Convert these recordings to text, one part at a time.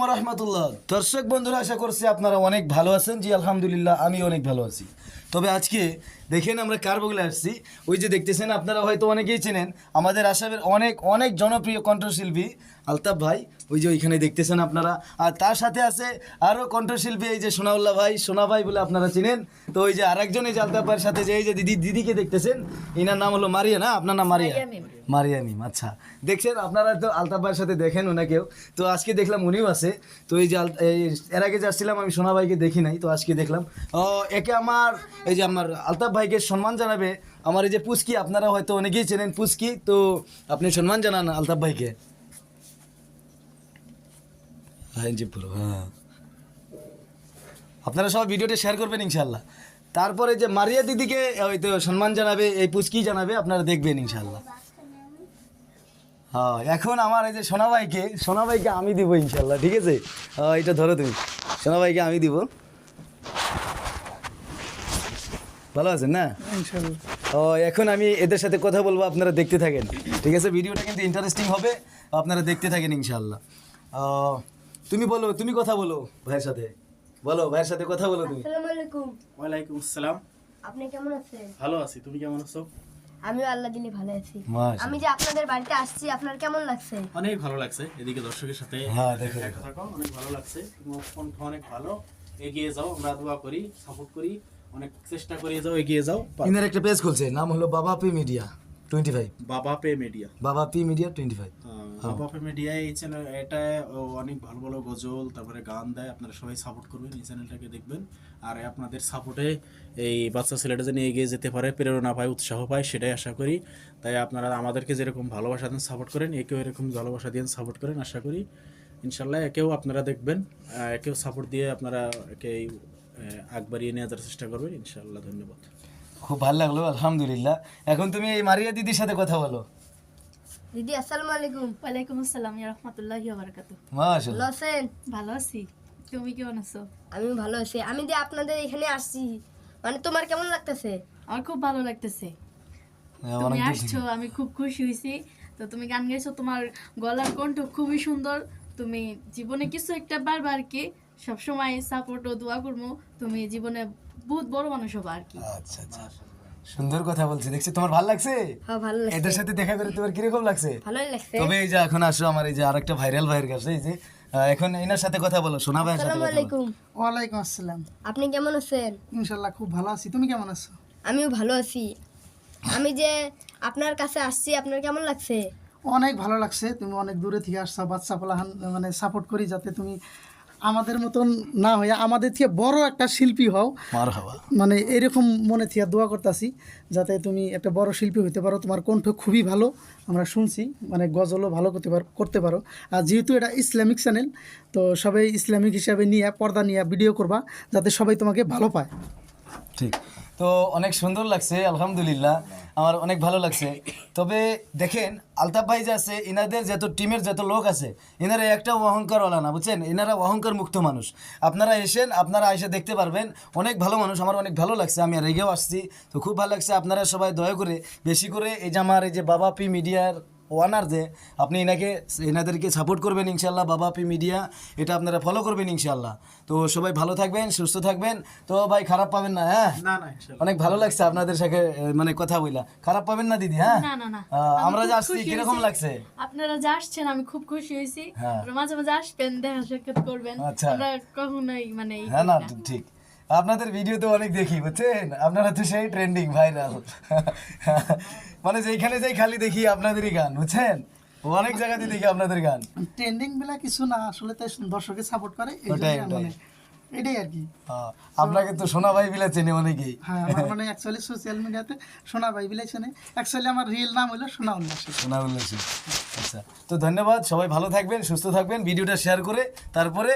ওয়া রাহমাতুল্লাহ। দর্শক বন্ধুরা, আশা করছি আপনারা অনেক ভালো আছেন। জি আলহামদুলিল্লাহ, আমি অনেক ভালো আছি। তবে আজকে দেখেন আমরা কার বগলে আসছি। ওই যে দেখতেছেন, আপনারা হয়তো অনেকেই চেনেন আমাদের আসামের অনেক অনেক জনপ্রিয় কণ্ঠশিল্পী আলতাফ ভাই। ওই যে ওইখানে দেখতেছেন আপনারা। আর তার সাথে আছে আরও কণ্ঠশিল্পী, এই যে সোনাউল্লাহ ভাই, সোনা ভাই বলে আপনারা চিনেন। তো ওই যে আরেকজন, এই যে আলতাফ ভাইয়ের সাথে যে এই যে দিদিকে দেখতেছেন, এনার নাম হলো মারিয়া। না, আপনার নাম মারিয়া? মারিয়া মিম। আচ্ছা, দেখছেন আপনারা তো আলতাফ ভাইয়ের সাথে দেখেন ওনাকেও। তো আজকে দেখলাম উনিও আছে। তো এই যে এর আগে যাচ্ছিলাম আমি, সোনা ভাইকে দেখি নাই, তো আজকে দেখলাম। একে আমার এই যে আমার আলতাফ ভাইকে সম্মান জানাবে আমার এই যে পুস্কি, আপনারা হয়তো অনেকেই চেনেন পুস্কি। তো আপনি সম্মান জানান আলতাফ ভাইকে। হ্যাঁ, আপনারা সব ভিডিওটা শেয়ার করবেন ইনশাল্লাহ। তারপরে যে মারিয়া দিদিকে হয়তো সম্মান জানাবে এই পুস্কি জানাবে, আপনারা দেখবেন ইনশাল্লাহ। হ্যাঁ, এখন আমার এই যে সোনা ভাইকে আমি দিব ইনশাল্লাহ, ঠিক আছে? এটা ধরো তুমি, সোনা ভাইকে আমি দিব। ভালো আছেন না? এখন আমি এদের সাথে কথা বলবো, আপনারা দেখতে থাকেন, ঠিক আছে? ভিডিওটা কিন্তু ইন্টারেস্টিং হবে, আপনারা দেখতে থাকেন ইনশাল্লাহ। তুমি বলো, তুমি কথা বলো ভাইয়ের সাথে, বলো ভাইয়ের সাথে কথা বলো তুমি। আসসালামু আলাইকুম। ওয়ালাইকুম আসসালাম। আপনি কেমন আছেন? ভালো আছি, তুমি কেমন আছো? আমিও আল্লাহ দিলে ভালো আছি। মাশাআল্লাহ। আমি যে আপনাদের বাড়িতে আসছি, আপনার কেমন লাগছে? অনেক ভালো লাগছে, এদিকে দর্শকের সাথে হ্যাঁ, দেখো। দেখা থাকো, অনেক ভালো লাগছে। তোমার কণ্ঠ অনেক ভালো, এগিয়ে যাও, আমরা দোয়া করি, সাপোর্ট করি, অনেক চেষ্টা করে যাও, এগিয়ে যাও। ইনার একটা পেজ খুলছে, নাম হলো বাবা পি মিডিয়া 25। বাবা পে মিডিয়া, বাবা পি মিডিয়া 25। বাবা পে মিডিয়া, এই চ্যানেল, এটা অনেক ভালো ভালো গজল তারপরে গান দেয়। আপনারা সবাই সাপোর্ট করবেন, এই চ্যানেলটাকে দেখবেন। আর আপনাদের সাপোর্টে এই বাচ্চা ছেলেটা যেন এগিয়ে যেতে পারে, প্রেরণা পায়, উৎসাহ পায়, সেটাই আশা করি। তাই আপনারা আমাদেরকে যেরকম ভালোবাসা দেন, সাপোর্ট করেন, একেও এরকম ভালোবাসা দিয়ে সাপোর্ট করেন, আশা করি ইনশাল্লাহ একেও আপনারা দেখবেন, একেও সাপোর্ট দিয়ে আপনারা একে আগ বাড়িয়ে নিয়ে যাওয়ার চেষ্টা করবেন ইনশাল্লাহ। ধন্যবাদ। খুব ভালো লাগলো, আলহামদুলিল্লাহ। এখন তুমি এই মারিয়া দিদির সাথে কথা বলো। দিদি আসসালামু আলাইকুম। ওয়ালাইকুম আসসালাম ইয়া রাহমাতুল্লাহি ওয়া বারাকাতুহু। ভালো মাশাআল্লাহ। আছেন? ভালো আছি, তুমি কেমন আছো? আমিও ভালো আছি। আমি যে আপনাদের এখানে আসছি, মানে তোমার কেমন লাগতেছে? আমার খুব ভালো লাগতেছে, তুমি অনেক আসছো, আমি খুব খুশি হয়েছি। তো তুমি গান গাইছো, তোমার গলার কণ্ঠ খুবই সুন্দর। তুমি জীবনে কিছু একটা পারবা আর কি, সবসময় সাপোর্ট ও দোয়া করবো, তুমি জীবনে বহুত বড় মানুষ হবা আর কি। আচ্ছা আচ্ছা, সুন্দর কথা বলছি, দেখছি তোমার ভালো লাগছে। হ্যাঁ, ভালো লাগছে। এদের সাথে দেখা করে তোমার কিরকম লাগছে? ভালোই লাগছে। তবে এই যে এখন আসো আমার এই যে আরেকটা ভাইরাল ভাইয়ের কাছে, এই যে এখন এনার সাথে কথা বলো, সোনা ভাইয়ের সাথে আসসালামু কথা বলো। আলাইকুম। ওয়ালাইকুম আসসালাম। আপনি কেমন আছেন? ইনশাল্লাহ খুব ভালো আছি, তুমি কেমন আছো? আমিও ভালো আছি। আমি যে আপনার কাছে আসছি, আপনার কেমন লাগছে? অনেক ভালো লাগছে, তুমি অনেক দূরে থেকে আসছো, বাচ্চা পোলাহান মানে সাপোর্ট করি যাতে তুমি আমাদের মতন না হয়ে আমাদের থেকে বড় একটা শিল্পী হও, মারহাবা। মানে এরকম মনে থেকে দোয়া করতেছি যাতে তুমি একটা বড় শিল্পী হতে পারো। তোমার কণ্ঠ খুবই ভালো, আমরা শুনছি, মানে গজলও ভালো করতে পারো। আর যেহেতু এটা ইসলামিক চ্যানেল, তো সবাই ইসলামিক হিসাবে নিয়ে পর্দা নিয়ে ভিডিও করবা যাতে সবাই তোমাকে ভালো পায়। ঠিক, তো অনেক সুন্দর লাগছে, আলহামদুলিল্লাহ, আমার অনেক ভালো লাগছে। তবে দেখেন আলতাফ ভাই যে আছে, এনাদের যত টিমের যত লোক আছে, এনারা একটা অহংকারওয়ালা না, বুঝছেন? এনারা অহংকার মুক্ত মানুষ। আপনারা এসেন, আপনারা এসে দেখতে পারবেন, অনেক ভালো মানুষ। আমার অনেক ভালো লাগছে, আমি আর রেগেও আসছি, তো খুব ভালো লাগছে। আপনারা সবাই দয়া করে বেশি করে এই যে আমার এই যে বাবা পি মিডিয়ার ওয়ানার, যে আপনি এনাদেরকে সাপোর্ট করবেন ইনশাল্লাহ। বাবা পি মিডিয়া, এটা আপনারা ফলো করবেন ইনশাল্লাহ। তো সবাই ভালো থাকবেন, সুস্থ থাকবেন। তো ভাই খারাপ পাবেন না, হ্যাঁ? না না, ইনশাল্লাহ অনেক ভালো লাগছে আপনাদের সাথে মানে কথা বইলা, খারাপ পাবেন না দিদি, হ্যাঁ? না না না, আমরা আমি যে খুব আসছি খুশি কিরকম হয়েছি। লাগছে? আপনারা যে আসছেন আমি খুব খুশি হয়েছি। হ্যাঁ। আপনারা মাঝে মাঝে আসবেন, দেখা সাক্ষাৎ করবেন। আচ্ছা। আমরা কখনোই মানে ই হ্যাঁ, করি না না। ঠিক, আপনাদের ভিডিও তো অনেক দেখি, বুঝছেন? আপনারা তো সেই ট্রেন্ডিং ভাইরাল, মানে যেখানে যাই খালি দেখি আপনাদেরই গান, বুঝছেন? অনেক জায়গাতে দেখি আপনাদের গান। ট্রেন্ডিং বেলা কিছু না, আসলে তাই দর্শকে সাপোর্ট করে, এই ওটাই, জন্য ওটাই। মানে এটাই আর কি। আপনাকে তো সোনা ভাই বিলা চেনে অনেকেই। হ্যাঁ, আমার মানে অ্যাকচুয়ালি সোশ্যাল মিডিয়াতে সোনা ভাই বিলাই চেনে। অ্যাকচুয়ালি আমার রিয়েল নাম হলো সোনা উল্লাস। সোনা উল্লাসী। আচ্ছা, তো ধন্যবাদ, সবাই ভালো থাকবেন, সুস্থ থাকবেন। ভিডিওটা শেয়ার করে তারপরে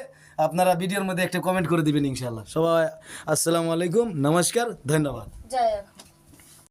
আপনারা ভিডিওর মধ্যে একটা কমেন্ট করে দিবেন ইনশাআল্লাহ। সবাই আসসালামু আলাইকুম, নমস্কার, ধন্যবাদ। জয়